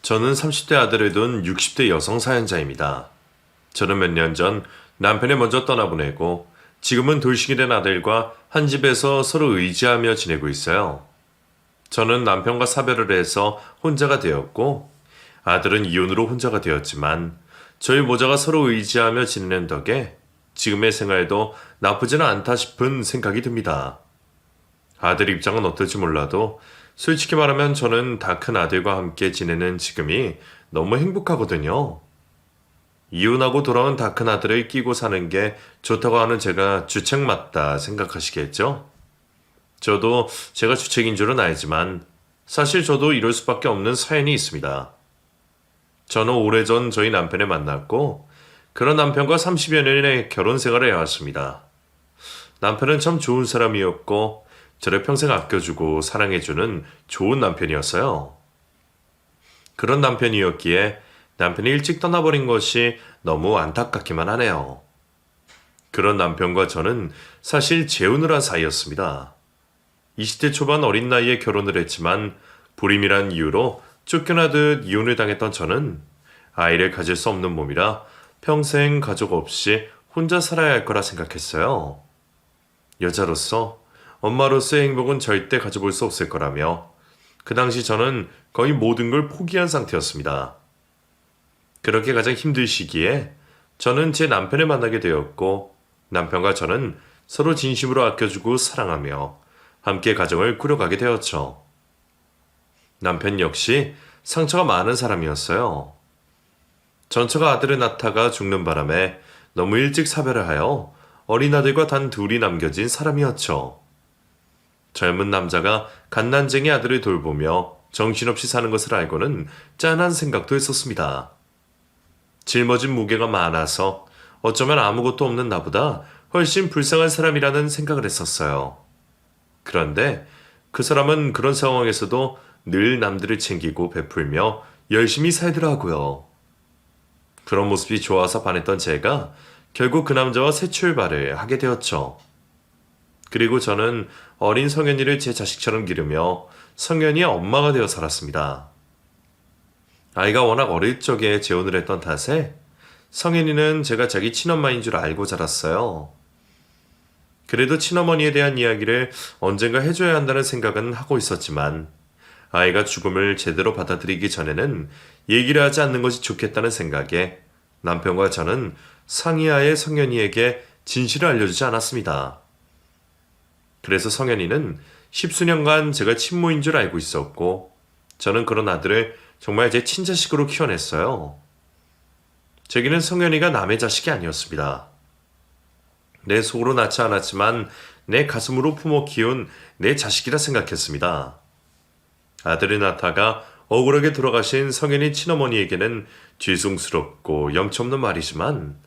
저는 30대 아들을 둔 60대 여성 사연자입니다. 저는 몇 년 전 남편이 먼저 떠나보내고 지금은 돌싱이 된 아들과 한 집에서 서로 의지하며 지내고 있어요. 저는 남편과 사별을 해서 혼자가 되었고 아들은 이혼으로 혼자가 되었지만 저희 모자가 서로 의지하며 지내는 덕에 지금의 생활도 나쁘지는 않다 싶은 생각이 듭니다. 아들 입장은 어떨지 몰라도 솔직히 말하면 저는 다 큰 아들과 함께 지내는 지금이 너무 행복하거든요. 이혼하고 돌아온 다 큰 아들을 끼고 사는 게 좋다고 하는 제가 주책 맞다 생각하시겠죠? 저도 제가 주책인 줄은 알지만 사실 저도 이럴 수밖에 없는 사연이 있습니다. 저는 오래전 저희 남편을 만났고 그런 남편과 30여 년의 결혼 생활을 해왔습니다. 남편은 참 좋은 사람이었고 저를 평생 아껴주고 사랑해주는 좋은 남편이었어요. 그런 남편이었기에 남편이 일찍 떠나버린 것이 너무 안타깝기만 하네요. 그런 남편과 저는 사실 재혼을 한 사이였습니다. 20대 초반 어린 나이에 결혼을 했지만 불임이란 이유로 쫓겨나듯 이혼을 당했던 저는 아이를 가질 수 없는 몸이라 평생 가족 없이 혼자 살아야 할 거라 생각했어요. 여자로서, 엄마로서의 행복은 절대 가져볼 수 없을 거라며 그 당시 저는 거의 모든 걸 포기한 상태였습니다. 그렇게 가장 힘든 시기에 저는 제 남편을 만나게 되었고 남편과 저는 서로 진심으로 아껴주고 사랑하며 함께 가정을 꾸려가게 되었죠. 남편 역시 상처가 많은 사람이었어요. 전처가 아들을 낳다가 죽는 바람에 너무 일찍 사별을 하여 어린 아들과 단 둘이 남겨진 사람이었죠. 젊은 남자가 갓난쟁이 아들을 돌보며 정신없이 사는 것을 알고는 짠한 생각도 했었습니다. 짊어진 무게가 많아서 어쩌면 아무것도 없는 나보다 훨씬 불쌍한 사람이라는 생각을 했었어요. 그런데 그 사람은 그런 상황에서도 늘 남들을 챙기고 베풀며 열심히 살더라고요. 그런 모습이 좋아서 반했던 제가 결국 그 남자와 새 출발을 하게 되었죠. 그리고 저는 어린 성현이를 제 자식처럼 기르며 성현이의 엄마가 되어 살았습니다. 아이가 워낙 어릴 적에 재혼을 했던 탓에 성현이는 제가 자기 친엄마인 줄 알고 자랐어요. 그래도 친어머니에 대한 이야기를 언젠가 해줘야 한다는 생각은 하고 있었지만 아이가 죽음을 제대로 받아들이기 전에는 얘기를 하지 않는 것이 좋겠다는 생각에 남편과 저는 상의하에 성현이에게 진실을 알려주지 않았습니다. 그래서 성현이는 10수년간 제가 친모인 줄 알고 있었고 저는 그런 아들을 정말 제 친자식으로 키워냈어요. 제게는 성현이가 남의 자식이 아니었습니다. 내 속으로 낳지 않았지만 내 가슴으로 품어 키운 내 자식이라 생각했습니다. 아들을 낳다가 억울하게 돌아가신 성현이 친어머니에게는 죄송스럽고 염치없는 말이지만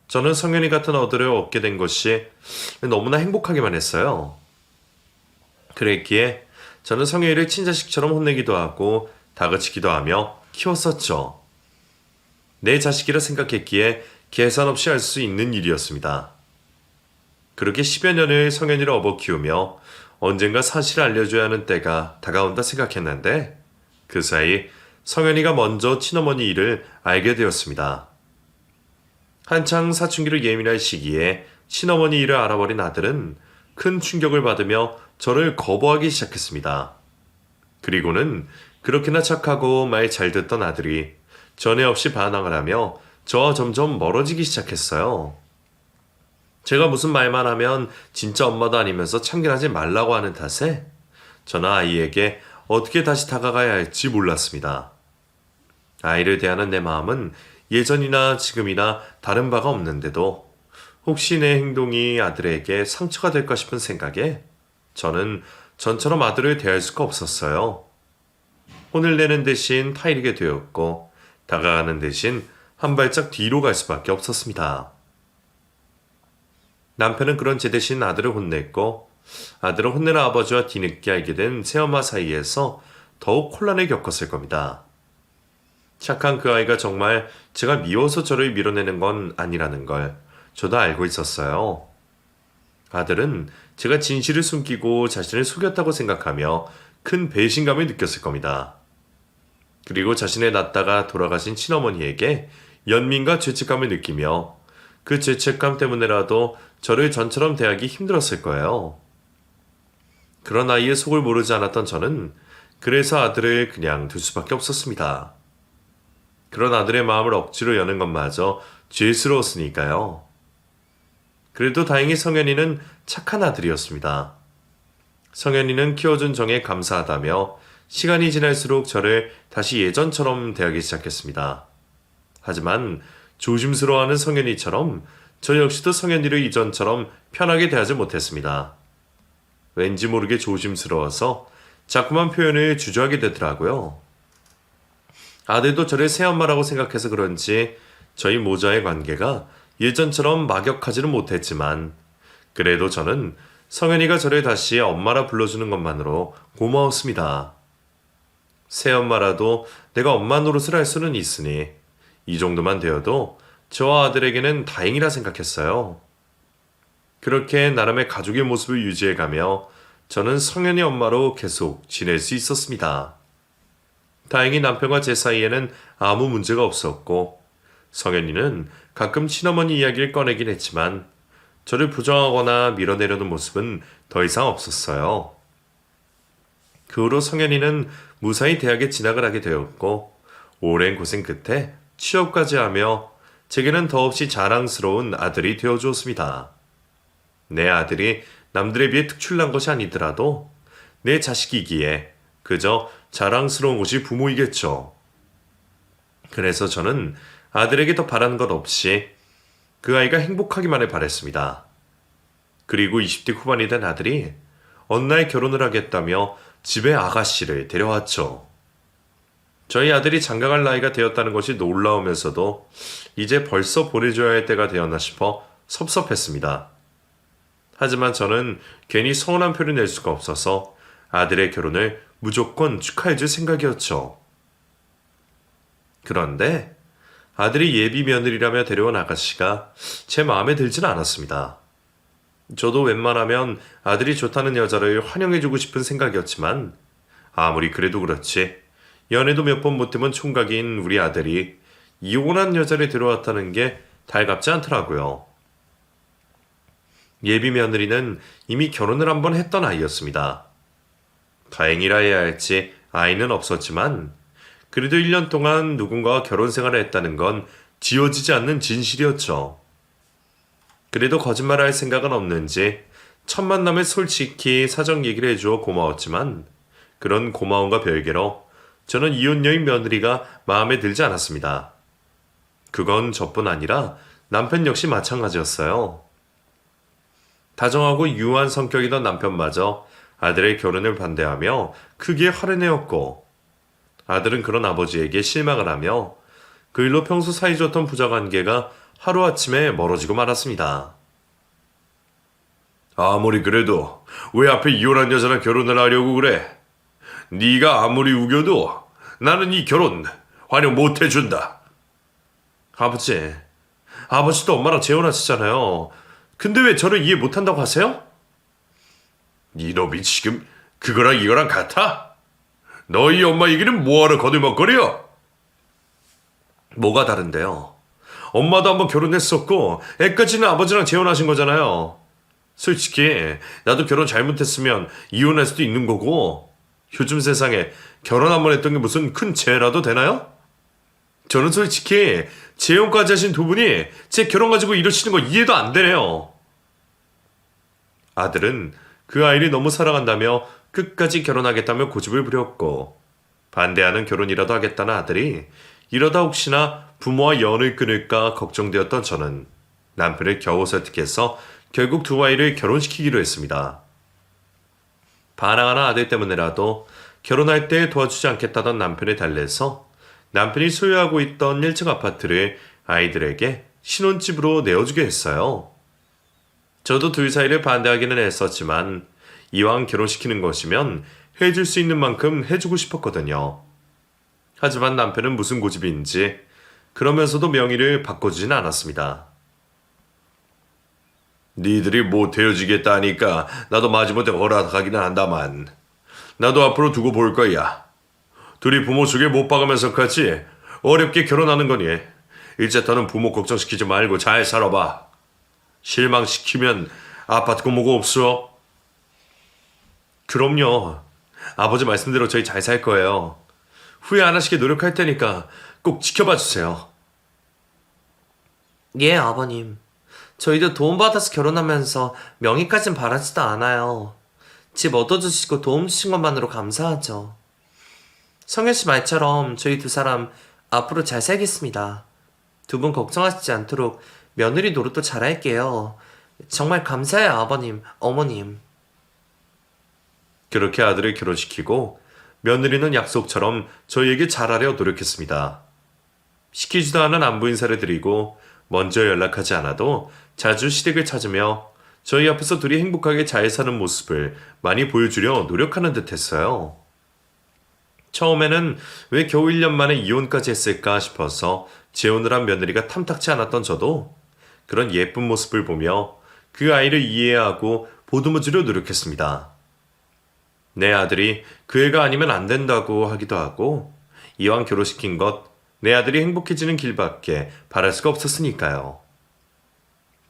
저는 성현이 같은 아들을 얻게 된 것이 너무나 행복하기만 했어요. 그랬기에 저는 성현이를 친자식처럼 혼내기도 하고 다그치기도 하며 키웠었죠. 내 자식이라 생각했기에 계산 없이 할 수 있는 일이었습니다. 그렇게 10여 년을 성현이를 업어 키우며 언젠가 사실을 알려줘야 하는 때가 다가온다 생각했는데 그 사이 성현이가 먼저 친어머니 일을 알게 되었습니다. 한창 사춘기를 예민할 시기에 친어머니 일을 알아버린 아들은 큰 충격을 받으며 저를 거부하기 시작했습니다. 그리고는 그렇게나 착하고 말 잘 듣던 아들이 전에 없이 반항을 하며 저와 점점 멀어지기 시작했어요. 제가 무슨 말만 하면 진짜 엄마도 아니면서 참견하지 말라고 하는 탓에 저는 아이에게 어떻게 다시 다가가야 할지 몰랐습니다. 아이를 대하는 내 마음은 예전이나 지금이나 다른 바가 없는데도 혹시 내 행동이 아들에게 상처가 될까 싶은 생각에 저는 전처럼 아들을 대할 수가 없었어요. 혼을 내는 대신 타이르게 되었고 다가가는 대신 한 발짝 뒤로 갈 수밖에 없었습니다. 남편은 그런 제 대신 아들을 혼냈고 아들은 혼내는 아버지와 뒤늦게 알게 된 새엄마 사이에서 더욱 혼란을 겪었을 겁니다. 착한 그 아이가 정말 제가 미워서 저를 밀어내는 건 아니라는 걸 저도 알고 있었어요. 아들은 제가 진실을 숨기고 자신을 속였다고 생각하며 큰 배신감을 느꼈을 겁니다. 그리고 자신의 낳다가 돌아가신 친어머니에게 연민과 죄책감을 느끼며 그 죄책감 때문에라도 저를 전처럼 대하기 힘들었을 거예요. 그런 아이의 속을 모르지 않았던 저는 그래서 아들을 그냥 둘 수밖에 없었습니다. 그런 아들의 마음을 억지로 여는 것마저 죄스러웠으니까요. 그래도 다행히 성현이는 착한 아들이었습니다. 성현이는 키워준 정에 감사하다며 시간이 지날수록 저를 다시 예전처럼 대하기 시작했습니다. 하지만 조심스러워하는 성현이처럼 저 역시도 성현이를 이전처럼 편하게 대하지 못했습니다. 왠지 모르게 조심스러워서 자꾸만 표현을 주저하게 되더라고요. 아들도 저를 새엄마라고 생각해서 그런지 저희 모자의 관계가 예전처럼 막역하지는 못했지만 그래도 저는 성현이가 저를 다시 엄마라 불러주는 것만으로 고마웠습니다. 새엄마라도 내가 엄마 노릇을 할 수는 있으니 이 정도만 되어도 저와 아들에게는 다행이라 생각했어요. 그렇게 나름의 가족의 모습을 유지해가며 저는 성현이 엄마로 계속 지낼 수 있었습니다. 다행히 남편과 제 사이에는 아무 문제가 없었고 성현이는 가끔 친어머니 이야기를 꺼내긴 했지만 저를 부정하거나 밀어내려는 모습은 더 이상 없었어요. 그 후로 성현이는 무사히 대학에 진학을 하게 되었고 오랜 고생 끝에 취업까지 하며 제게는 더없이 자랑스러운 아들이 되어주었습니다. 내 아들이 남들에 비해 특출난 것이 아니더라도 내 자식이기에 그저 자랑스러운 것이 부모이겠죠. 그래서 저는 아들에게 더 바라는 것 없이 그 아이가 행복하기만을 바랬습니다. 그리고 20대 후반이 된 아들이 어느 날 결혼을 하겠다며 집에 아가씨를 데려왔죠. 저희 아들이 장가갈 나이가 되었다는 것이 놀라우면서도 이제 벌써 보내줘야 할 때가 되었나 싶어 섭섭했습니다. 하지만 저는 괜히 서운한 표를 낼 수가 없어서 아들의 결혼을 무조건 축하해줄 생각이었죠. 그런데 아들이 예비 며느리라며 데려온 아가씨가 제 마음에 들지는 않았습니다. 저도 웬만하면 아들이 좋다는 여자를 환영해주고 싶은 생각이었지만 아무리 그래도 그렇지 연애도 몇 번 못해본 총각인 우리 아들이 이혼한 여자를 데려왔다는 게 달갑지 않더라고요. 예비 며느리는 이미 결혼을 한 번 했던 아이였습니다. 다행이라 해야 할지 아이는 없었지만 그래도 1년 동안 누군가와 결혼 생활을 했다는 건 지워지지 않는 진실이었죠. 그래도 거짓말할 생각은 없는지 첫 만남에 솔직히 사정 얘기를 해주어 고마웠지만 그런 고마움과 별개로 저는 이혼 여인 며느리가 마음에 들지 않았습니다. 그건 저뿐 아니라 남편 역시 마찬가지였어요. 다정하고 유한 성격이던 남편마저 아들의 결혼을 반대하며 크게 화를 내었고 아들은 그런 아버지에게 실망을 하며 그 일로 평소 사이좋던 부자관계가 하루아침에 멀어지고 말았습니다. 아무리 그래도 왜 앞에 이혼한 여자랑 결혼을 하려고 그래? 네가 아무리 우겨도 나는 이 결혼 환영 못 해준다. 아버지도 엄마랑 재혼하시잖아요. 근데 왜 저를 이해 못한다고 하세요? 이놈이 지금 그거랑 이거랑 같아? 너희 엄마 얘기는 뭐하러 거들먹거려? 뭐가 다른데요? 엄마도 한번 결혼했었고 애까지는 아버지랑 재혼하신 거잖아요. 솔직히 나도 결혼 잘못했으면 이혼할 수도 있는 거고 요즘 세상에 결혼 한 번 했던 게 무슨 큰 죄라도 되나요? 저는 솔직히 재혼까지 하신 두 분이 제 결혼 가지고 이러시는 거 이해도 안 되네요. 아들은 그 아이를 너무 사랑한다며 끝까지 결혼하겠다며 고집을 부렸고 반대하는 결혼이라도 하겠다는 아들이 이러다 혹시나 부모와 연을 끊을까 걱정되었던 저는 남편을 겨우 설득해서 결국 두 아이를 결혼시키기로 했습니다. 반항하는 아들 때문에라도 결혼할 때 도와주지 않겠다던 남편에 달래서 남편이 소유하고 있던 1층 아파트를 아이들에게 신혼집으로 내어주게 했어요. 저도 둘 사이를 반대하기는 했었지만 이왕 결혼시키는 것이면 해줄 수 있는 만큼 해주고 싶었거든요. 하지만 남편은 무슨 고집인지 그러면서도 명의를 바꿔주진 않았습니다. 니들이 못 헤어지겠다 하니까 나도 마지못해 허락하기는 한다만 나도 앞으로 두고 볼 거야. 둘이 부모 주게 못 박으면서까지 어렵게 결혼하는 거니. 이제 더는 부모 걱정시키지 말고 잘 살아봐. 실망시키면 아파트 뭐고 없어. 그럼요. 아버지 말씀대로 저희 잘 살 거예요. 후회 안 하시게 노력할 테니까 꼭 지켜봐 주세요. 예, 아버님. 저희도 도움받아서 결혼하면서 명의까진 바라지도 않아요. 집 얻어주시고 도움 주신 것만으로 감사하죠. 성현 씨 말처럼 저희 두 사람 앞으로 잘 살겠습니다. 두 분 걱정하시지 않도록 며느리 노릇도 잘할게요. 정말 감사해요, 아버님, 어머님. 그렇게 아들을 결혼시키고 며느리는 약속처럼 저희에게 잘하려 노력했습니다. 시키지도 않은 안부 인사를 드리고 먼저 연락하지 않아도 자주 시댁을 찾으며 저희 앞에서 둘이 행복하게 잘 사는 모습을 많이 보여주려 노력하는 듯 했어요. 처음에는 왜 겨우 1년 만에 이혼까지 했을까 싶어서 재혼을 한 며느리가 탐탁치 않았던 저도 그런 예쁜 모습을 보며 그 아이를 이해하고 보듬어주려 노력했습니다. 내 아들이 그 애가 아니면 안 된다고 하기도 하고 이왕 결혼시킨 것 내 아들이 행복해지는 길밖에 바랄 수가 없었으니까요.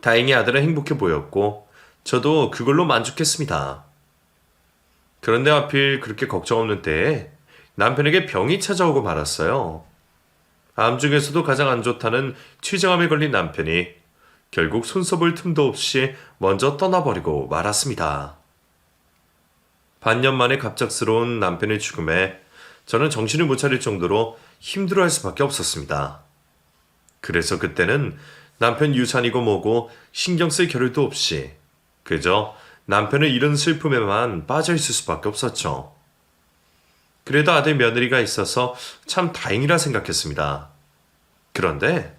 다행히 아들은 행복해 보였고 저도 그걸로 만족했습니다. 그런데 하필 그렇게 걱정 없는 때에 남편에게 병이 찾아오고 말았어요. 암 중에서도 가장 안 좋다는 췌장암에 걸린 남편이 결국 손써볼 틈도 없이 먼저 떠나버리고 말았습니다. 반년 만에 갑작스러운 남편의 죽음에 저는 정신을 못 차릴 정도로 힘들어할 수밖에 없었습니다. 그래서 그때는 남편 유산이고 뭐고 신경 쓸 겨를도 없이 그저 남편을 잃은 슬픔에만 빠져있을 수밖에 없었죠. 그래도 아들 며느리가 있어서 참 다행이라 생각했습니다. 그런데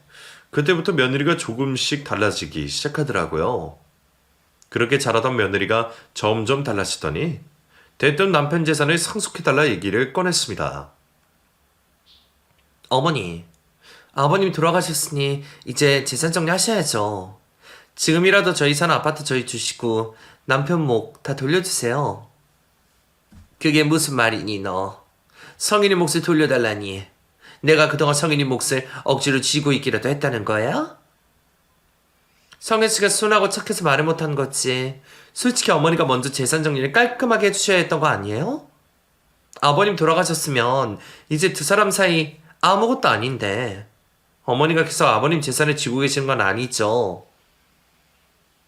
그때부터 며느리가 조금씩 달라지기 시작하더라고요. 그렇게 자라던 며느리가 점점 달라지더니 대뜸 남편 재산을 상속해달라 얘기를 꺼냈습니다. 어머니, 아버님 돌아가셨으니 이제 재산 정리하셔야죠. 지금이라도 저희 사는 아파트 저희 주시고 남편 목 다 돌려주세요. 그게 무슨 말이니 너. 성인이 몫을 돌려달라니. 내가 그동안 성인이 몫을 억지로 쥐고 있기라도 했다는 거야? 성현 씨가 순하고 착해서 말을 못한 거지. 솔직히 어머니가 먼저 재산 정리를 깔끔하게 해주셔야 했던 거 아니에요? 아버님 돌아가셨으면 이제 두 사람 사이 아무것도 아닌데 어머니가 계속 아버님 재산을 쥐고 계시는 건 아니죠.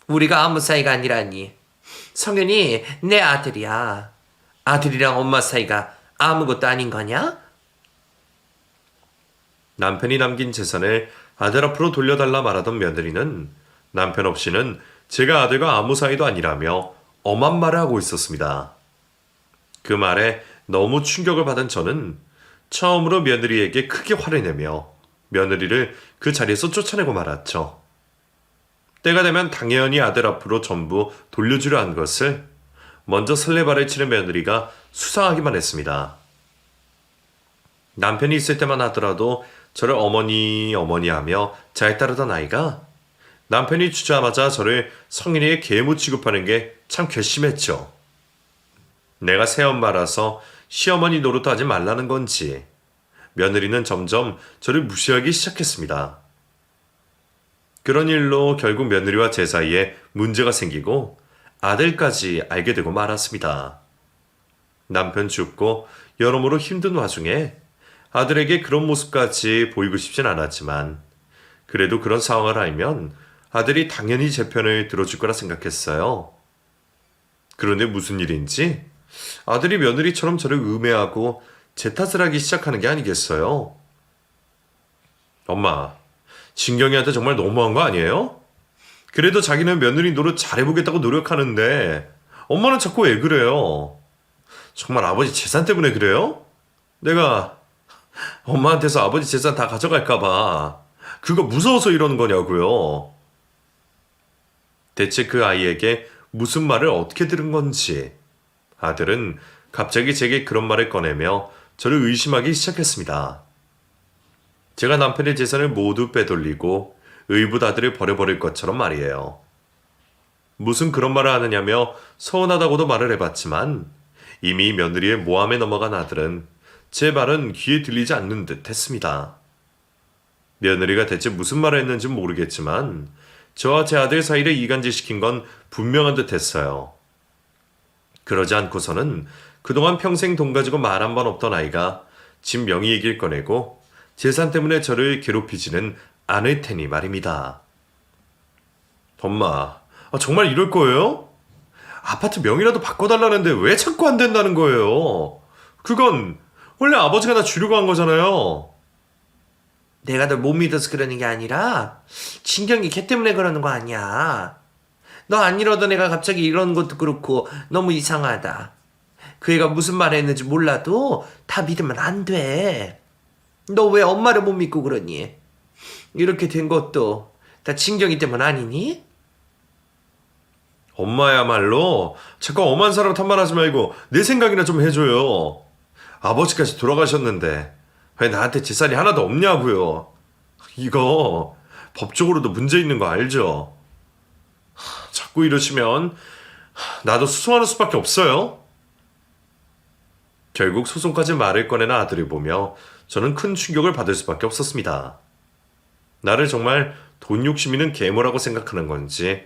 우리가 아무 사이가 아니라니. 성현이 내 아들이야. 아들이랑 엄마 사이가 아무것도 아닌 거냐? 남편이 남긴 재산을 아들 앞으로 돌려달라 말하던 며느리는 남편 없이는 제가 아들과 아무 사이도 아니라며 엄한 말을 하고 있었습니다. 그 말에 너무 충격을 받은 저는 처음으로 며느리에게 크게 화를 내며 며느리를 그 자리에서 쫓아내고 말았죠. 때가 되면 당연히 아들 앞으로 전부 돌려주려 한 것을 먼저 설레발을 치는 며느리가 수상하기만 했습니다. 남편이 있을 때만 하더라도 저를 어머니 하며 잘 따르던 아이가 남편이 주자마자 저를 성인이의 계모 취급하는 게 참 괘씸했죠. 내가 새엄마라서 시어머니 노릇하지 말라는 건지 며느리는 점점 저를 무시하기 시작했습니다. 그런 일로 결국 며느리와 제 사이에 문제가 생기고 아들까지 알게 되고 말았습니다. 남편 죽고 여러모로 힘든 와중에 아들에게 그런 모습까지 보이고 싶진 않았지만 그래도 그런 상황을 알면 아들이 당연히 제 편을 들어줄 거라 생각했어요. 그런데 무슨 일인지 아들이 며느리처럼 저를 음해하고 제 탓을 하기 시작하는 게 아니겠어요? 엄마, 진경이한테 정말 너무한 거 아니에요? 그래도 자기는 며느리 노릇 잘해보겠다고 노력하는데 엄마는 자꾸 왜 그래요? 정말 아버지 재산 때문에 그래요? 내가 엄마한테서 아버지 재산 다 가져갈까봐 그거 무서워서 이러는 거냐고요. 대체 그 아이에게 무슨 말을 어떻게 들은 건지 아들은 갑자기 제게 그런 말을 꺼내며 저를 의심하기 시작했습니다. 제가 남편의 재산을 모두 빼돌리고 의붓 아들을 버려버릴 것처럼 말이에요. 무슨 그런 말을 하느냐며 서운하다고도 말을 해봤지만 이미 며느리의 모함에 넘어간 아들은 제 말은 귀에 들리지 않는 듯 했습니다. 며느리가 대체 무슨 말을 했는지 모르겠지만 저와 제 아들 사이를 이간질시킨 건 분명한 듯 했어요. 그러지 않고서는 그동안 평생 돈 가지고 말 한 번 없던 아이가 집 명의 얘기를 꺼내고 재산 때문에 저를 괴롭히지는 않을 테니 말입니다. 엄마, 정말 이럴 거예요? 아파트 명의라도 바꿔달라는데 왜 자꾸 안 된다는 거예요? 그건 원래 아버지가 나 주려고 한 거잖아요. 내가 널 못 믿어서 그러는 게 아니라 진경이 걔 때문에 그러는 거 아니야. 너 안 이러던 애가 갑자기 이러는 것도 그렇고 너무 이상하다. 그 애가 무슨 말을 했는지 몰라도 다 믿으면 안 돼. 너 왜 엄마를 못 믿고 그러니? 이렇게 된 것도 다 진경이 때문 아니니? 엄마야말로 자꾸 엄한 사람 탓만하지 말고 내 생각이나 좀 해줘요. 아버지까지 돌아가셨는데 왜 나한테 재산이 하나도 없냐고요. 이거 법적으로도 문제 있는 거 알죠? 자꾸 이러시면 나도 수송하는 수밖에 없어요. 결국 소송까지 말을 꺼내는 아들을 보며 저는 큰 충격을 받을 수밖에 없었습니다. 나를 정말 돈 욕심이는 계모라고 생각하는 건지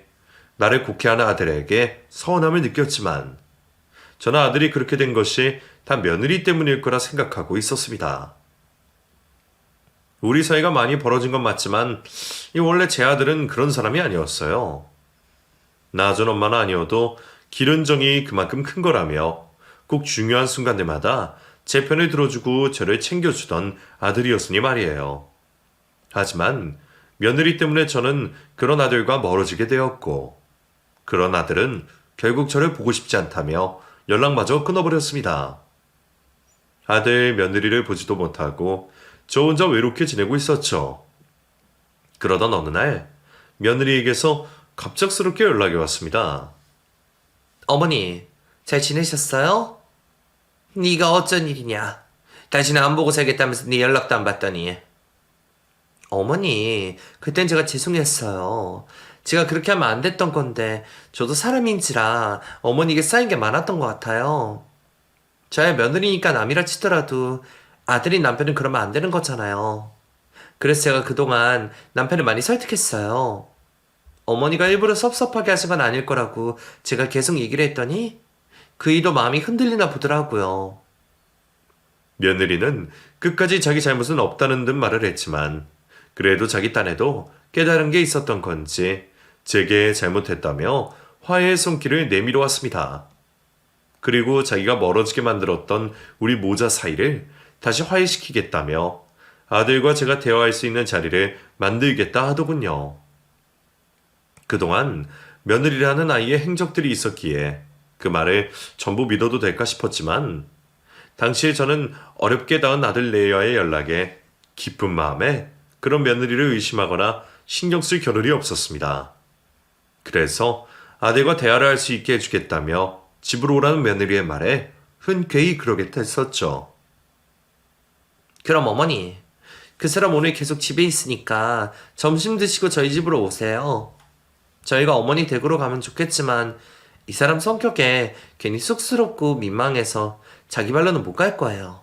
나를 곡해하는 아들에게 서운함을 느꼈지만 저는 아들이 그렇게 된 것이 다 며느리 때문일 거라 생각하고 있었습니다. 우리 사이가 많이 벌어진 건 맞지만 원래 제 아들은 그런 사람이 아니었어요. 낳아준 엄마는 아니어도 기른 정이 그만큼 큰 거라며 꼭 중요한 순간들마다 제 편을 들어주고 저를 챙겨주던 아들이었으니 말이에요. 하지만 며느리 때문에 저는 그런 아들과 멀어지게 되었고 그런 아들은 결국 저를 보고 싶지 않다며 연락마저 끊어버렸습니다. 아들 며느리를 보지도 못하고 저 혼자 외롭게 지내고 있었죠. 그러던 어느 날 며느리에게서 갑작스럽게 연락이 왔습니다. 어머니, 잘 지내셨어요? 네가 어쩐 일이냐? 당신은 안 보고 살겠다면서 네 연락도 안 받더니. 어머니, 그땐 제가 죄송했어요. 제가 그렇게 하면 안 됐던 건데 저도 사람인지라 어머니에게 쌓인 게 많았던 것 같아요. 저의 며느리니까 남이라 치더라도 아들인 남편은 그러면 안 되는 거잖아요. 그래서 제가 그동안 남편을 많이 설득했어요. 어머니가 일부러 섭섭하게 하신 건 아닐 거라고 제가 계속 얘기를 했더니 그이도 마음이 흔들리나 보더라고요. 며느리는 끝까지 자기 잘못은 없다는 듯 말을 했지만 그래도 자기 딴에도 깨달은 게 있었던 건지 제게 잘못했다며 화해의 손길을 내밀어 왔습니다. 그리고 자기가 멀어지게 만들었던 우리 모자 사이를 다시 화해시키겠다며 아들과 제가 대화할 수 있는 자리를 만들겠다 하더군요. 그동안 며느리라는 아이의 행적들이 있었기에 그 말을 전부 믿어도 될까 싶었지만 당시에 저는 어렵게 낳은 아들 레이와의 연락에 기쁜 마음에 그런 며느리를 의심하거나 신경 쓸 겨를이 없었습니다. 그래서 아들과 대화를 할 수 있게 해주겠다며 집으로 오라는 며느리의 말에 흔쾌히 그러겠다 했었죠. 그럼 어머니, 그 사람 오늘 계속 집에 있으니까 점심 드시고 저희 집으로 오세요. 저희가 어머니 댁으로 가면 좋겠지만 이 사람 성격에 괜히 쑥스럽고 민망해서 자기 발로는 못 갈 거예요.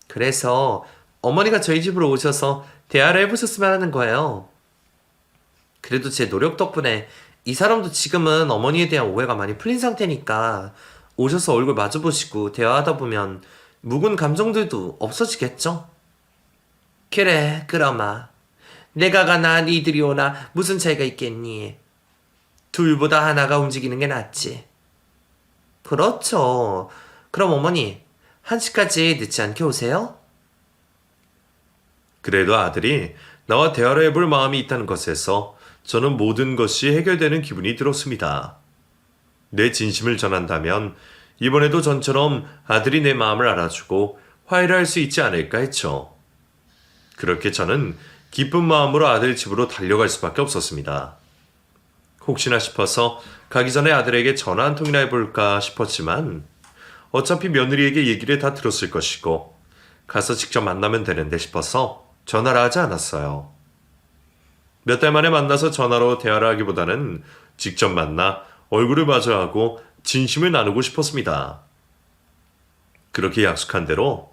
그래서 어머니가 저희 집으로 오셔서 대화를 해보셨으면 하는 거예요. 그래도 제 노력 덕분에 이 사람도 지금은 어머니에 대한 오해가 많이 풀린 상태니까 오셔서 얼굴 마주보시고 대화하다 보면 묵은 감정들도 없어지겠죠? 그래, 그러마. 내가 가나 니들이 오나 무슨 차이가 있겠니? 둘보다 하나가 움직이는 게 낫지. 그렇죠. 그럼 어머니, 1시까지 늦지 않게 오세요? 그래도 아들이 나와 대화를 해볼 마음이 있다는 것에서 저는 모든 것이 해결되는 기분이 들었습니다. 내 진심을 전한다면 이번에도 전처럼 아들이 내 마음을 알아주고 화해를 할 수 있지 않을까 했죠. 그렇게 저는 기쁜 마음으로 아들 집으로 달려갈 수밖에 없었습니다. 혹시나 싶어서 가기 전에 아들에게 전화 한 통이나 해볼까 싶었지만 어차피 며느리에게 얘기를 다 들었을 것이고 가서 직접 만나면 되는데 싶어서 전화를 하지 않았어요. 몇 달 만에 만나서 전화로 대화를 하기보다는 직접 만나 얼굴을 마주하고 진심을 나누고 싶었습니다. 그렇게 약속한 대로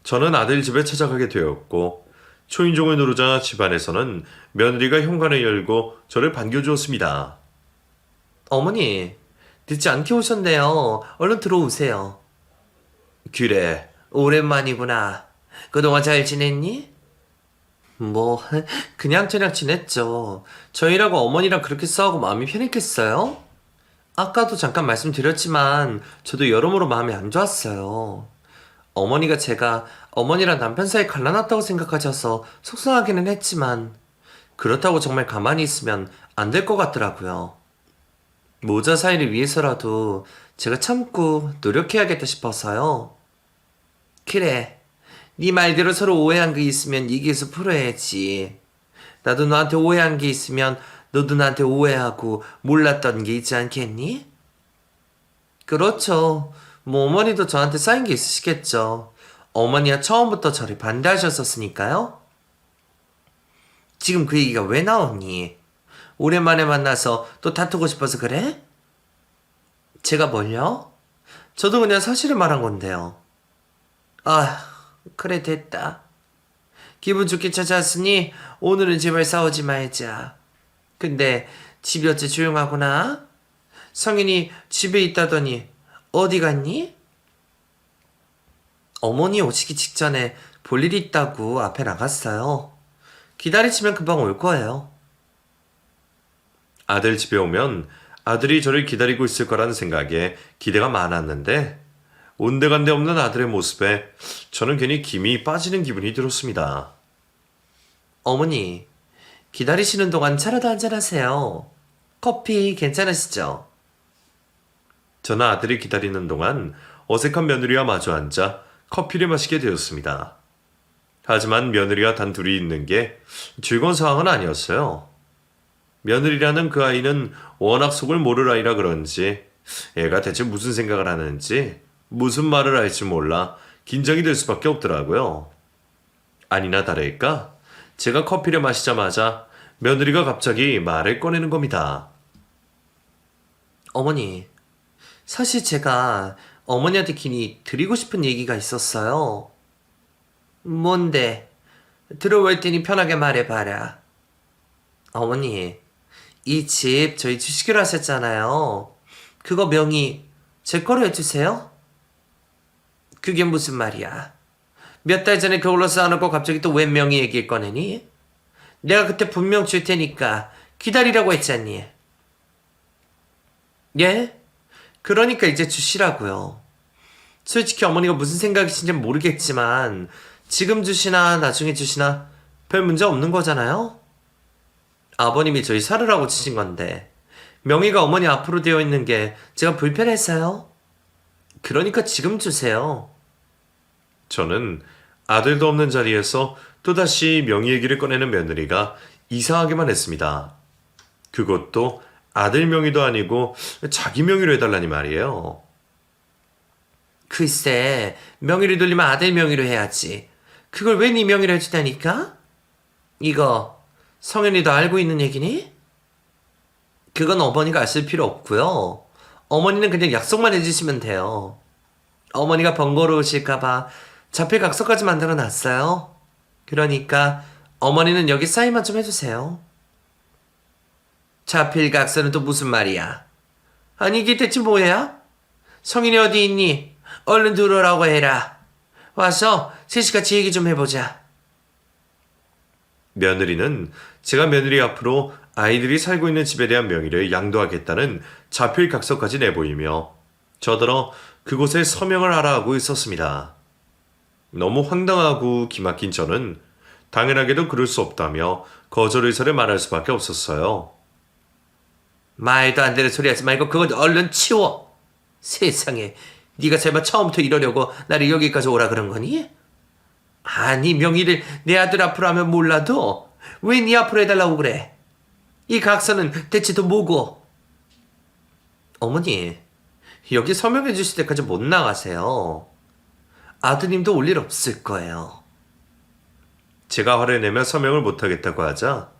저는 아들 집에 찾아가게 되었고 초인종을 누르자 집안에서는 며느리가 현관을 열고 저를 반겨주었습니다. 어머니, 늦지 않게 오셨네요. 얼른 들어오세요. 그래, 오랜만이구나. 그동안 잘 지냈니? 뭐, 그냥저냥 지냈죠. 저희라고 어머니랑 그렇게 싸우고 마음이 편했겠어요? 아까도 잠깐 말씀드렸지만, 저도 여러모로 마음이 안 좋았어요. 어머니가 제가 어머니랑 남편 사이 갈라놨다고 생각하셔서 속상하기는 했지만, 그렇다고 정말 가만히 있으면 안 될 것 같더라고요. 모자 사이를 위해서라도 제가 참고 노력해야겠다 싶어서요. 그래, 네 말대로 서로 오해한 게 있으면 얘기해서 풀어야지. 나도 너한테 오해한 게 있으면 너도 나한테 오해하고 몰랐던 게 있지 않겠니? 그렇죠. 뭐 어머니도 저한테 쌓인 게 있으시겠죠. 어머니가 처음부터 저를 반대하셨었으니까요. 지금 그 얘기가 왜 나오니? 오랜만에 만나서 또 다투고 싶어서 그래? 제가 뭘요? 저도 그냥 사실을 말한 건데요. 아, 그래 됐다. 기분 좋게 찾아왔으니 오늘은 제발 싸우지 말자. 근데 집이 어째 조용하구나? 성인이 집에 있다더니 어디 갔니? 어머니 오시기 직전에 볼 일이 있다고 앞에 나갔어요. 기다리시면 금방 올 거예요. 아들 집에 오면 아들이 저를 기다리고 있을 거라는 생각에 기대가 많았는데 온데간데 없는 아들의 모습에 저는 괜히 김이 빠지는 기분이 들었습니다. 어머니, 기다리시는 동안 차라도 한잔하세요. 커피 괜찮으시죠? 저는 아들이 기다리는 동안 어색한 며느리와 마주 앉아 커피를 마시게 되었습니다. 하지만 며느리와 단 둘이 있는 게 즐거운 상황은 아니었어요. 며느리라는 그 아이는 워낙 속을 모를 아이라 그런지 애가 대체 무슨 생각을 하는지 무슨 말을 할지 몰라 긴장이 될 수밖에 없더라고요. 아니나 다를까 제가 커피를 마시자마자 며느리가 갑자기 말을 꺼내는 겁니다. 어머니, 사실 제가 어머니한테 괜히 드리고 싶은 얘기가 있었어요. 뭔데? 들어올 테니 편하게 말해봐라. 어머니, 이 집 저희 주시기로 하셨잖아요. 그거 명의 제 거로 해주세요. 그게 무슨 말이야? 몇 달 전에 그걸로 쌓아놓고 갑자기 또 웬 명의 얘기를 꺼내니? 내가 그때 분명 줄 테니까 기다리라고 했잖니. 예? 그러니까 이제 주시라고요. 솔직히 어머니가 무슨 생각이신지 모르겠지만 지금 주시나 나중에 주시나 별 문제 없는 거잖아요? 아버님이 저희 살으라고 치신 건데 명의가 어머니 앞으로 되어 있는 게 제가 불편했어요? 그러니까 지금 주세요. 저는 아들도 없는 자리에서 또다시 명의 얘기를 꺼내는 며느리가 이상하게만 했습니다. 그것도 아들 명의도 아니고 자기 명의로 해달라니 말이에요. 글쎄, 명의를 돌리면 아들 명의로 해야지. 그걸 왜 네 명의로 해주다니까? 이거 성현이도 알고 있는 얘기니? 그건 어머니가 아실 필요 없고요. 어머니는 그냥 약속만 해주시면 돼요. 어머니가 번거로우실까봐 자필 각서까지 만들어 놨어요. 그러니까 어머니는 여기 사인만 좀 해주세요. 자필 각서는 또 무슨 말이야? 아니 이게 대체 뭐야? 성인이 어디 있니? 얼른 들어오라고 해라. 와서 셋이 같이 얘기 좀 해보자. 며느리는 제가 며느리 앞으로 아이들이 살고 있는 집에 대한 명의를 양도하겠다는 자필 각서까지 내보이며 저더러 그곳에 서명을 하라 하고 있었습니다. 너무 황당하고 기막힌 저는 당연하게도 그럴 수 없다며 거절 의사를 말할 수밖에 없었어요. 말도 안 되는 소리 하지 말고 그건 얼른 치워. 세상에, 네가 설마 처음부터 이러려고 나를 여기까지 오라 그런 거니? 아니 명의를 내 아들 앞으로 하면 몰라도 왜 네 앞으로 해달라고 그래? 이 각서는 대체 또 뭐고? 어머니, 여기 서명해 주실 때까지 못 나가세요. 아드님도 올 일 없을 거예요. 제가 화를 내며 서명을 못하겠다고 하자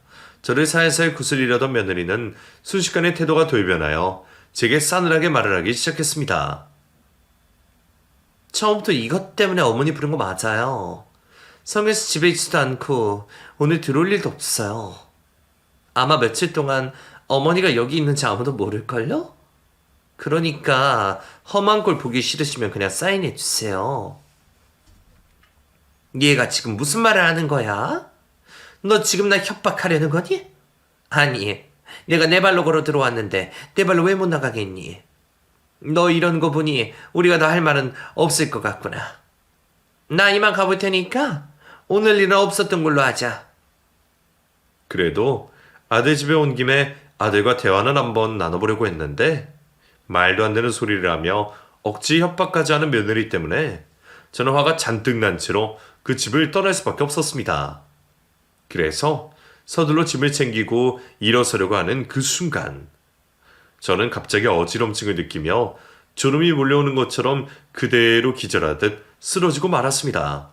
저를 살살 구슬리려던 며느리는 순식간에 태도가 돌변하여 제게 싸늘하게 말을 하기 시작했습니다. 처음부터 이것 때문에 어머니 부른 거 맞아요. 성에서 집에 있지도 않고 오늘 들어올 일도 없어요. 아마 며칠 동안 어머니가 여기 있는지 아무도 모를걸요? 그러니까 험한 꼴 보기 싫으시면 그냥 사인해 주세요. 얘가 지금 무슨 말을 하는 거야? 너 지금 나 협박하려는 거니? 아니, 내가 내 발로 걸어 들어왔는데 내 발로 왜 못 나가겠니? 너 이런 거 보니 우리가 더 할 말은 없을 것 같구나. 나 이만 가볼 테니까 오늘 일은 없었던 걸로 하자. 그래도 아들 집에 온 김에 아들과 대화는 한번 나눠보려고 했는데 말도 안 되는 소리를 하며 억지 협박까지 하는 며느리 때문에 저는 화가 잔뜩 난 채로 그 집을 떠날 수밖에 없었습니다. 그래서 서둘러 짐을 챙기고 일어서려고 하는 그 순간 저는 갑자기 어지럼증을 느끼며 졸음이 몰려오는 것처럼 그대로 기절하듯 쓰러지고 말았습니다.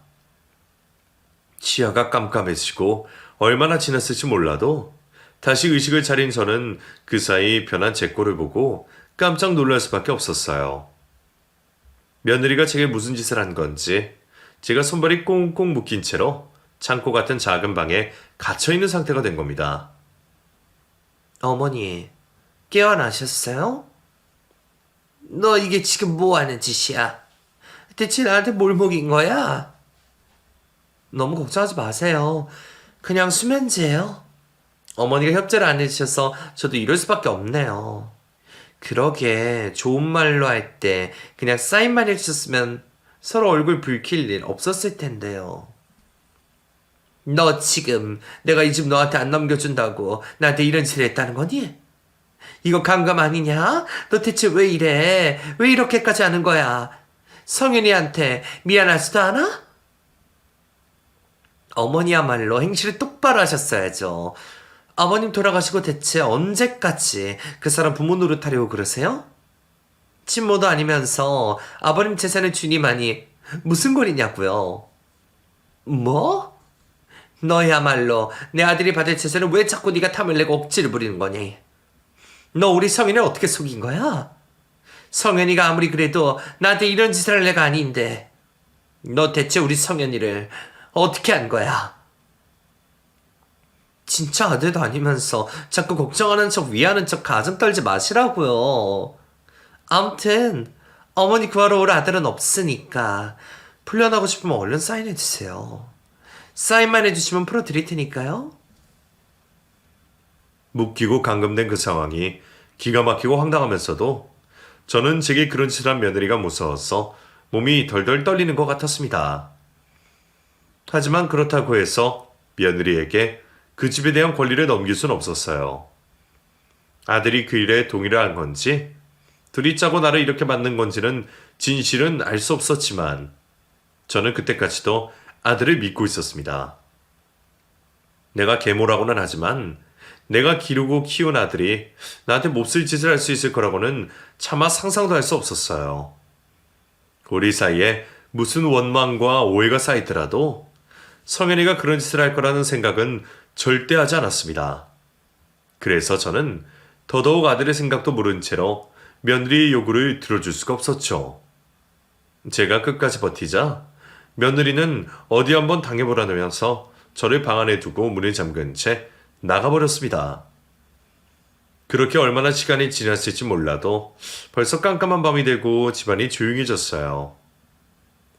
시야가 깜깜해지고 얼마나 지났을지 몰라도 다시 의식을 차린 저는 그 사이 변한 제 꼴을 보고 깜짝 놀랄 수밖에 없었어요. 며느리가 제게 무슨 짓을 한 건지 제가 손발이 꽁꽁 묶인 채로 창고 같은 작은 방에 갇혀있는 상태가 된 겁니다. 어머니, 깨어나셨어요? 너 이게 지금 뭐 하는 짓이야? 대체 나한테 뭘 먹인 거야? 너무 걱정하지 마세요. 그냥 수면제예요. 어머니가 협조를 안 해주셔서 저도 이럴 수밖에 없네요. 그러게 좋은 말로 할 때 그냥 사인만 해주셨으면 서로 얼굴 붉힐 일 없었을 텐데요. 너 지금 내가 이 집 너한테 안 넘겨준다고 나한테 이런 짓을 했다는 거니? 이거 감감 아니냐? 너 대체 왜 이래? 왜 이렇게까지 하는 거야? 성윤이한테 미안하지도 않아? 어머니야말로 행실을 똑바로 하셨어야죠. 아버님 돌아가시고 대체 언제까지 그 사람 부모 노릇하려고 그러세요? 친모도 아니면서 아버님 재산을 주니마니 무슨 꼴이냐고요? 뭐? 너야말로 내 아들이 받을 재산을 왜 자꾸 네가 탐을 내고 억지를 부리는 거니? 너 우리 성현을 어떻게 속인 거야? 성현이가 아무리 그래도 나한테 이런 짓을 할 애가 아닌데 너 대체 우리 성현이를 어떻게 한 거야? 진짜 아들도 아니면서 자꾸 걱정하는 척 위하는 척 가정 떨지 마시라고요. 암튼 어머니 구하러 올 아들은 없으니까 풀려나고 싶으면 얼른 사인해주세요. 사인만 해주시면 풀어드릴 테니까요. 묶이고 감금된 그 상황이 기가 막히고 황당하면서도 저는 제게 그런 짓을 한 며느리가 무서워서 몸이 덜덜 떨리는 것 같았습니다. 하지만 그렇다고 해서 며느리에게 그 집에 대한 권리를 넘길 순 없었어요. 아들이 그 일에 동의를 한 건지 둘이 짜고 나를 이렇게 만든 건지는 진실은 알 수 없었지만 저는 그때까지도 아들을 믿고 있었습니다. 내가 계모라고는 하지만 내가 기르고 키운 아들이 나한테 몹쓸 짓을 할 수 있을 거라고는 차마 상상도 할 수 없었어요. 우리 사이에 무슨 원망과 오해가 쌓이더라도 성현이가 그런 짓을 할 거라는 생각은 절대 하지 않았습니다. 그래서 저는 더더욱 아들의 생각도 모른 채로 며느리의 요구를 들어줄 수가 없었죠. 제가 끝까지 버티자 며느리는 어디 한번 당해보라면서 저를 방 안에 두고 문을 잠근 채 나가버렸습니다. 그렇게 얼마나 시간이 지났을지 몰라도 벌써 깜깜한 밤이 되고 집안이 조용해졌어요.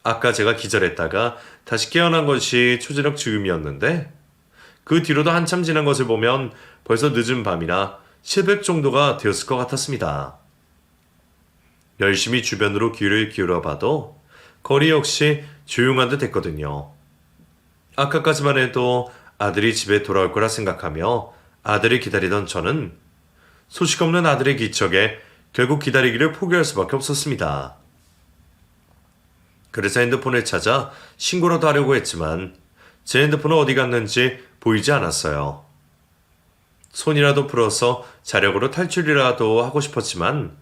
아까 제가 기절했다가 다시 깨어난 것이 초저녁 즈음이었는데 그 뒤로도 한참 지난 것을 보면 벌써 늦은 밤이나 새벽 정도가 되었을 것 같았습니다. 열심히 주변으로 귀를 기울여봐도 거리 역시 조용한 듯 했거든요. 아까까지만 해도 아들이 집에 돌아올 거라 생각하며 아들을 기다리던 저는 소식 없는 아들의 기척에 결국 기다리기를 포기할 수밖에 없었습니다. 그래서 핸드폰을 찾아 신고라도 하려고 했지만 제 핸드폰은 어디 갔는지 보이지 않았어요. 손이라도 풀어서 자력으로 탈출이라도 하고 싶었지만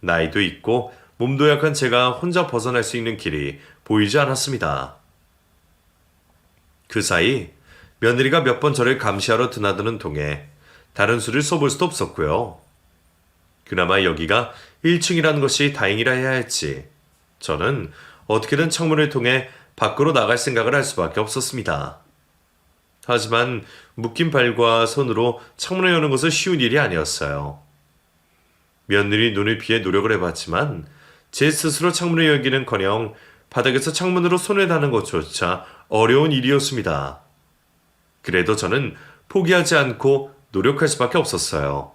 나이도 있고 몸도 약한 제가 혼자 벗어날 수 있는 길이 보이지 않았습니다. 그 사이 며느리가 몇 번 저를 감시하러 드나드는 통에 다른 수를 써볼 수도 없었고요. 그나마 여기가 1층이라는 것이 다행이라 해야 했지. 저는 어떻게든 창문을 통해 밖으로 나갈 생각을 할 수밖에 없었습니다. 하지만 묶인 발과 손으로 창문을 여는 것은 쉬운 일이 아니었어요. 며느리 눈을 피해 노력을 해봤지만 제 스스로 창문을 열기는커녕 바닥에서 창문으로 손을 다는 것조차 어려운 일이었습니다. 그래도 저는 포기하지 않고 노력할 수밖에 없었어요.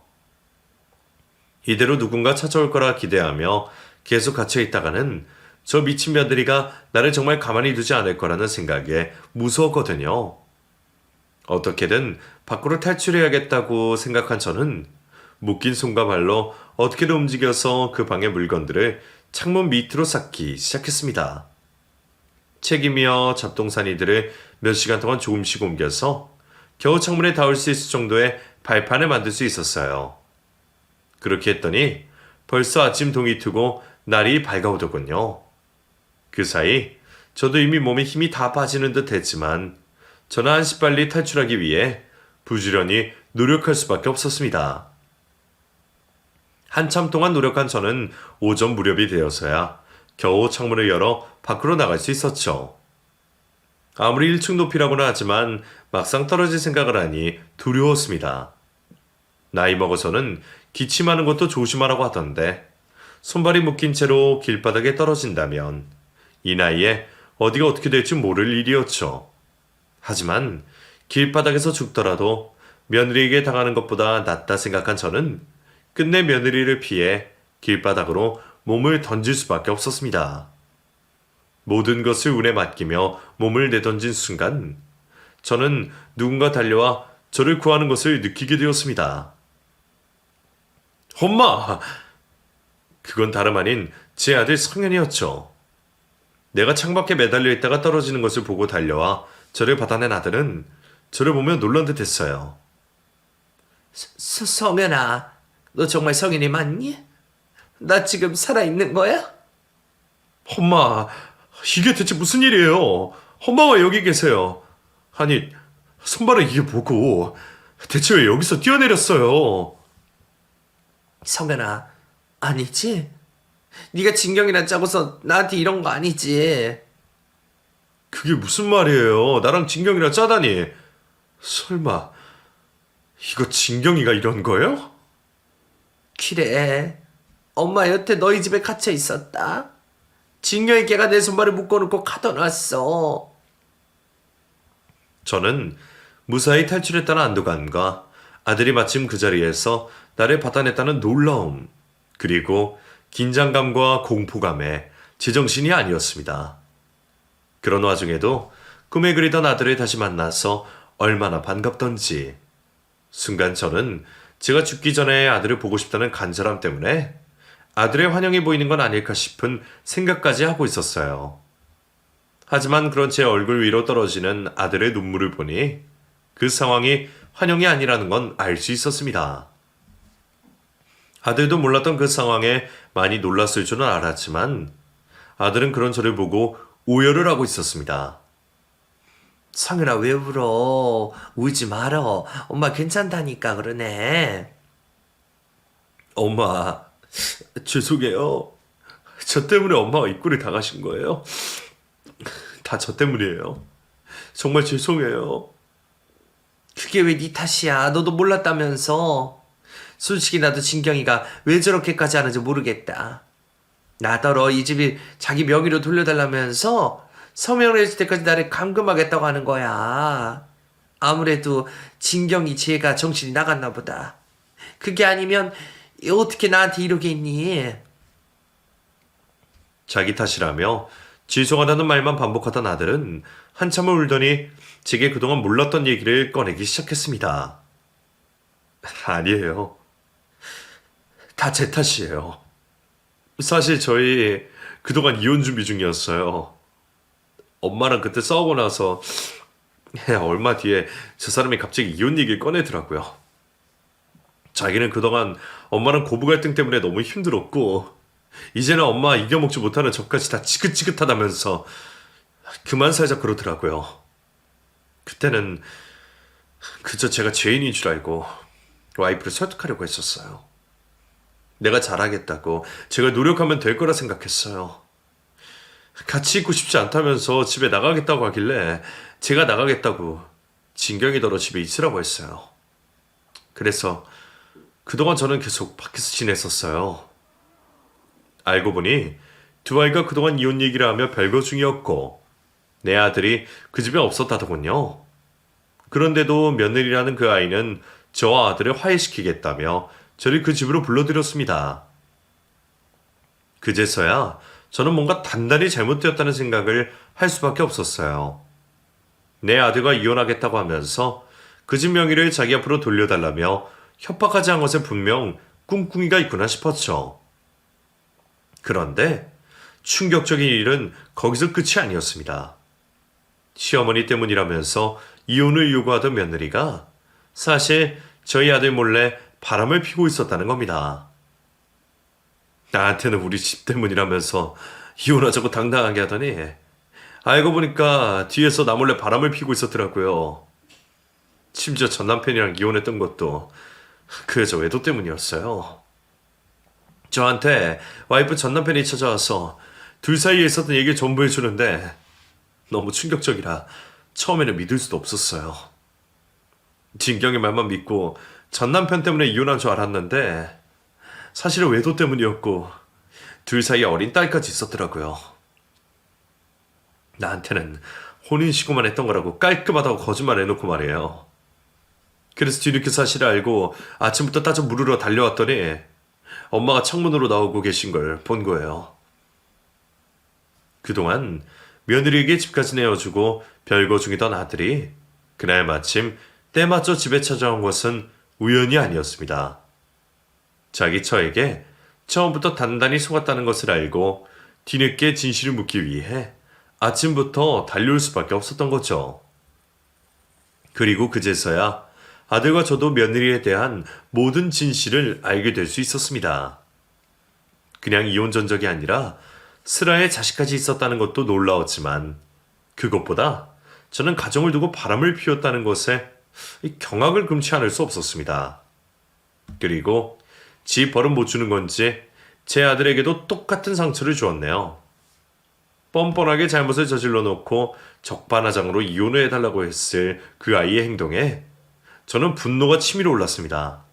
이대로 누군가 찾아올 거라 기대하며 계속 갇혀 있다가는 저 미친 며느리가 나를 정말 가만히 두지 않을 거라는 생각에 무서웠거든요. 어떻게든 밖으로 탈출해야겠다고 생각한 저는 묶인 손과 발로 어떻게든 움직여서 그 방의 물건들을 창문 밑으로 쌓기 시작했습니다. 책이며 잡동사니들을 몇 시간 동안 조금씩 옮겨서 겨우 창문에 닿을 수 있을 정도의 발판을 만들 수 있었어요. 그렇게 했더니 벌써 아침 동이 트고 날이 밝아오더군요. 그 사이 저도 이미 몸에 힘이 다 빠지는 듯 했지만 저는 한시 빨리 탈출하기 위해 부지런히 노력할 수밖에 없었습니다. 한참 동안 노력한 저는 오전 무렵이 되어서야 겨우 창문을 열어 밖으로 나갈 수 있었죠. 아무리 1층 높이라고는 하지만 막상 떨어질 생각을 하니 두려웠습니다. 나이 먹어서는 기침하는 것도 조심하라고 하던데 손발이 묶인 채로 길바닥에 떨어진다면 이 나이에 어디가 어떻게 될지 모를 일이었죠. 하지만 길바닥에서 죽더라도 며느리에게 당하는 것보다 낫다 생각한 저는 끝내 며느리를 피해 길바닥으로 몸을 던질 수밖에 없었습니다. 모든 것을 운에 맡기며 몸을 내던진 순간 저는 누군가 달려와 저를 구하는 것을 느끼게 되었습니다. 엄마! 그건 다름 아닌 제 아들 성현이었죠. 내가 창밖에 매달려 있다가 떨어지는 것을 보고 달려와 저를 받아낸 아들은 저를 보며 놀란 듯 했어요. 성현아, 너 정말 성현이 맞니? 나 지금 살아있는 거야? 엄마, 이게 대체 무슨 일이에요? 엄마가 여기 계세요. 아니, 손발은 이게 뭐고 대체 왜 여기서 뛰어내렸어요? 성현아, 아니지? 네가 진경이랑 짜고서 나한테 이런 거 아니지? 그게 무슨 말이에요? 나랑 진경이랑 짜다니. 설마 이거 진경이가 이런 거예요? 그래, 엄마 여태 너희 집에 갇혀 있었다. 진경이 걔가 내 손발을 묶어놓고 가둬놨어. 저는 무사히 탈출했다는 안도감과 아들이 마침 그 자리에서 나를 받아냈다는 놀라움, 그리고 긴장감과 공포감에 제정신이 아니었습니다. 그런 와중에도 꿈에 그리던 아들을 다시 만나서 얼마나 반갑던지. 순간 저는 제가 죽기 전에 아들을 보고 싶다는 간절함 때문에 아들의 환영이 보이는 건 아닐까 싶은 생각까지 하고 있었어요. 하지만 그런 제 얼굴 위로 떨어지는 아들의 눈물을 보니 그 상황이 환영이 아니라는 건 알 수 있었습니다. 아들도 몰랐던 그 상황에 많이 놀랐을 줄은 알았지만 아들은 그런 저를 보고 오열을 하고 있었습니다. 성현아, 왜 울어? 울지 말어. 엄마 괜찮다니까 그러네. 엄마, 죄송해요. 저 때문에 엄마가 이 꼴을 당하신 거예요? 다 저 때문이에요. 정말 죄송해요. 그게 왜 네 탓이야? 너도 몰랐다면서. 솔직히 나도 진경이가 왜 저렇게까지 하는지 모르겠다. 나더러 이 집이 자기 명의로 돌려달라면서 서명을 했을 때까지 나를 감금하겠다고 하는 거야. 아무래도 진경이 쟤가 정신이 나갔나 보다. 그게 아니면 어떻게 나한테 이러겠니? 자기 탓이라며 죄송하다는 말만 반복하던 아들은 한참을 울더니 제게 그동안 몰랐던 얘기를 꺼내기 시작했습니다. 아니에요. 다 제 탓이에요. 사실 저희 그동안 이혼 준비 중이었어요. 엄마랑 그때 싸우고 나서 얼마 뒤에 저 사람이 갑자기 이혼 얘기를 꺼내더라고요. 자기는 그동안 엄마랑 고부 갈등 때문에 너무 힘들었고 이제는 엄마 이겨먹지 못하는 저까지 다 지긋지긋하다면서 그만 살자 그러더라고요. 그때는 그저 제가 죄인인 줄 알고 와이프를 설득하려고 했었어요. 내가 잘하겠다고 제가 노력하면 될 거라 생각했어요. 같이 있고 싶지 않다면서 집에 나가겠다고 하길래 제가 나가겠다고 진경이더러 집에 있으라고 했어요. 그래서 그동안 저는 계속 밖에서 지냈었어요. 알고 보니 두 아이가 그동안 이혼 얘기를 하며 별거 중이었고 내 아들이 그 집에 없었다더군요. 그런데도 며느리라는 그 아이는 저와 아들을 화해시키겠다며 저를 그 집으로 불러들였습니다. 그제서야 저는 뭔가 단단히 잘못되었다는 생각을 할 수밖에 없었어요. 내 아들과 이혼하겠다고 하면서 그 집 명의를 자기 앞으로 돌려달라며 협박하지 않은 것에 분명 꿍꿍이가 있구나 싶었죠. 그런데 충격적인 일은 거기서 끝이 아니었습니다. 시어머니 때문이라면서 이혼을 요구하던 며느리가 사실 저희 아들 몰래 바람을 피고 있었다는 겁니다. 나한테는 우리 집 때문이라면서 이혼하자고 당당하게 하더니 알고 보니까 뒤에서 나 몰래 바람을 피고 있었더라고요. 심지어 전 남편이랑 이혼했던 것도 그 여자 외도 때문이었어요. 저한테 와이프 전 남편이 찾아와서 둘 사이에 있었던 얘기를 전부 해주는데 너무 충격적이라 처음에는 믿을 수도 없었어요. 진경의 말만 믿고 전 남편 때문에 이혼한 줄 알았는데 사실은 외도 때문이었고 둘 사이에 어린 딸까지 있었더라고요. 나한테는 혼인신고만 했던 거라고 깔끔하다고 거짓말 해놓고 말이에요. 그래서 뒤늦게 사실을 알고 아침부터 따져 물으러 달려왔더니 엄마가 창문으로 나오고 계신 걸 본 거예요. 그동안 며느리에게 집까지 내어주고 별거 중이던 아들이 그날 마침 때맞춰 집에 찾아온 것은 우연이 아니었습니다. 자기 처에게 처음부터 단단히 속았다는 것을 알고 뒤늦게 진실을 묻기 위해 아침부터 달려올 수밖에 없었던 거죠. 그리고 그제서야 아들과 저도 며느리에 대한 모든 진실을 알게 될 수 있었습니다. 그냥 이혼 전적이 아니라 슬아의 자식까지 있었다는 것도 놀라웠지만 그것보다 저는 가정을 두고 바람을 피웠다는 것에 경악을 금치 않을 수 없었습니다. 그리고 지 벌은 못 주는 건지 제 아들에게도 똑같은 상처를 주었네요. 뻔뻔하게 잘못을 저질러 놓고 적반하장으로 이혼을 해달라고 했을 그 아이의 행동에 저는 분노가 치밀어 올랐습니다.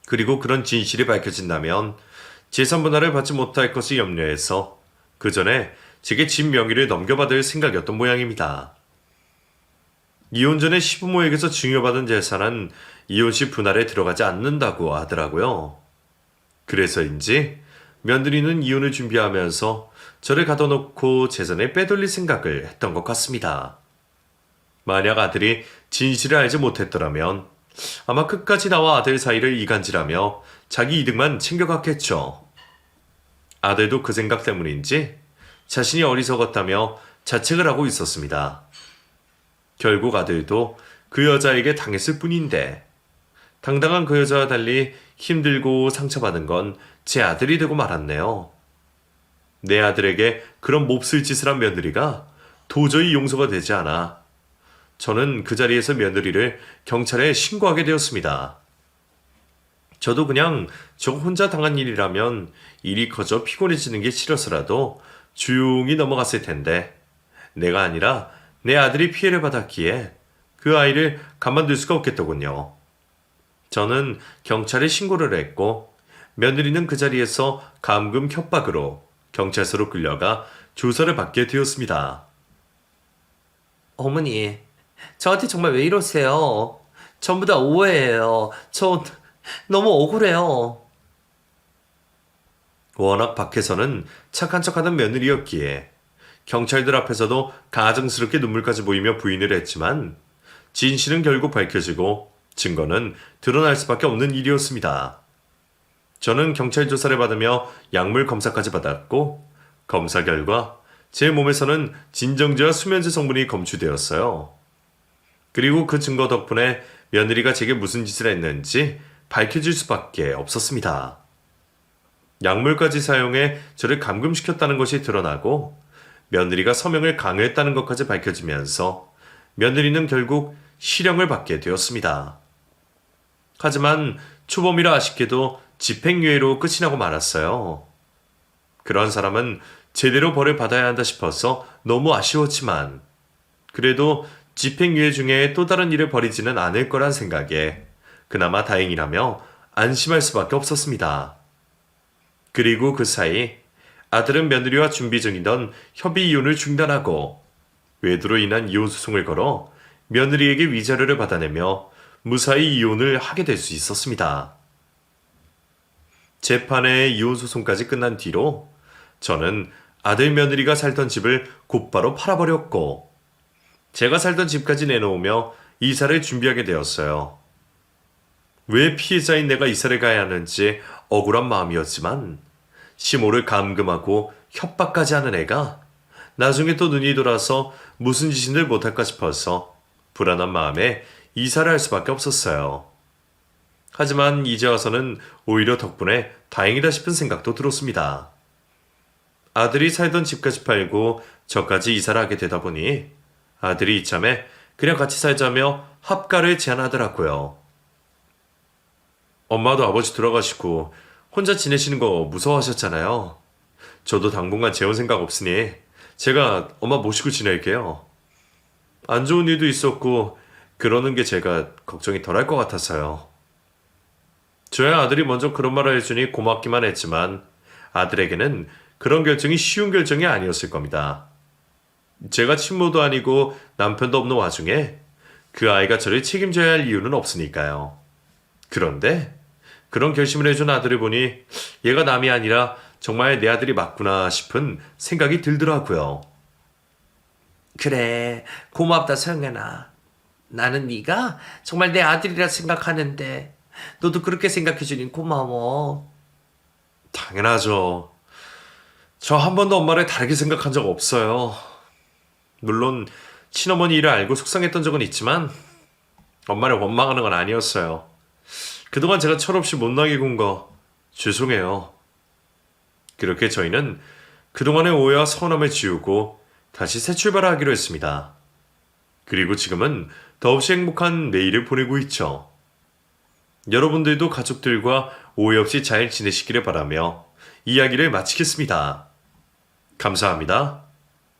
그리고 그런 진실이 밝혀진다면 재산 분할을 받지 못할 것을 염려해서 그 전에 제게 집 명의를 넘겨받을 생각이었던 모양입니다. 이혼 전에 시부모에게서 증여받은 재산은 이혼 시 분할에 들어가지 않는다고 하더라고요. 그래서인지 며느리는 이혼을 준비하면서 저를 가둬놓고 재산을 빼돌릴 생각을 했던 것 같습니다. 만약 아들이 진실을 알지 못했더라면 아마 끝까지 나와 아들 사이를 이간질하며 자기 이득만 챙겨갔겠죠. 아들도 그 생각 때문인지 자신이 어리석었다며 자책을 하고 있었습니다. 결국 아들도 그 여자에게 당했을 뿐인데 당당한 그 여자와 달리 힘들고 상처받은 건 제 아들이 되고 말았네요. 내 아들에게 그런 몹쓸 짓을 한 며느리가 도저히 용서가 되지 않아 저는 그 자리에서 며느리를 경찰에 신고하게 되었습니다. 저도 그냥 저 혼자 당한 일이라면 일이 커져 피곤해지는 게 싫어서라도 조용히 넘어갔을 텐데 내가 아니라 내 아들이 피해를 받았기에 그 아이를 가만둘 수가 없겠더군요. 저는 경찰에 신고를 했고 며느리는 그 자리에서 감금 협박으로 경찰서로 끌려가 조사를 받게 되었습니다. 어머니, 저한테 정말 왜 이러세요? 전부 다 오해예요. 저 너무 억울해요. 워낙 밖에서는 착한 척하던 며느리였기에 경찰들 앞에서도 가증스럽게 눈물까지 보이며 부인을 했지만 진실은 결국 밝혀지고 증거는 드러날 수밖에 없는 일이었습니다. 저는 경찰 조사를 받으며 약물 검사까지 받았고 검사 결과 제 몸에서는 진정제와 수면제 성분이 검출되었어요. 그리고 그 증거 덕분에 며느리가 제게 무슨 짓을 했는지 밝혀질 수밖에 없었습니다. 약물까지 사용해 저를 감금시켰다는 것이 드러나고 며느리가 서명을 강요했다는 것까지 밝혀지면서 며느리는 결국 실형을 받게 되었습니다. 하지만 초범이라 아쉽게도 집행유예로 끝이 나고 말았어요. 그런 사람은 제대로 벌을 받아야 한다 싶어서 너무 아쉬웠지만 그래도 집행유예 중에 또 다른 일을 벌이지는 않을 거란 생각에 그나마 다행이라며 안심할 수밖에 없었습니다. 그리고 그 사이 아들은 며느리와 준비 중이던 협의 이혼을 중단하고 외도로 인한 이혼 소송을 걸어 며느리에게 위자료를 받아내며 무사히 이혼을 하게 될 수 있었습니다. 재판의 이혼 소송까지 끝난 뒤로 저는 아들 며느리가 살던 집을 곧바로 팔아버렸고 제가 살던 집까지 내놓으며 이사를 준비하게 되었어요. 왜 피해자인 내가 이사를 가야 하는지 억울한 마음이었지만 시모를 감금하고 협박까지 하는 애가 나중에 또 눈이 돌아서 무슨 짓을 못할까 싶어서 불안한 마음에 이사를 할 수밖에 없었어요. 하지만 이제 와서는 오히려 덕분에 다행이다 싶은 생각도 들었습니다. 아들이 살던 집까지 팔고 저까지 이사를 하게 되다 보니 아들이 이참에 그냥 같이 살자며 합가를 제안하더라고요. 엄마도 아버지 돌아가시고 혼자 지내시는 거 무서워하셨잖아요. 저도 당분간 재혼 생각 없으니 제가 엄마 모시고 지낼게요. 안 좋은 일도 있었고 그러는 게 제가 걱정이 덜할 것 같아서요. 저야 아들이 먼저 그런 말을 해주니 고맙기만 했지만 아들에게는 그런 결정이 쉬운 결정이 아니었을 겁니다. 제가 친모도 아니고 남편도 없는 와중에 그 아이가 저를 책임져야 할 이유는 없으니까요. 그런데 그런 결심을 해준 아들을 보니 얘가 남이 아니라 정말 내 아들이 맞구나 싶은 생각이 들더라고요. 그래, 고맙다 서영현아. 나는 네가 정말 내 아들이라 생각하는데 너도 그렇게 생각해주니 고마워. 당연하죠. 저 한 번도 엄마를 다르게 생각한 적 없어요. 물론 친어머니 일을 알고 속상했던 적은 있지만 엄마를 원망하는 건 아니었어요. 그동안 제가 철없이 못나게 군 거 죄송해요. 그렇게 저희는 그동안의 오해와 서운함을 지우고 다시 새 출발을 하기로 했습니다. 그리고 지금은 더없이 행복한 매일을 보내고 있죠. 여러분들도 가족들과 오해 없이 잘 지내시기를 바라며 이야기를 마치겠습니다. 감사합니다.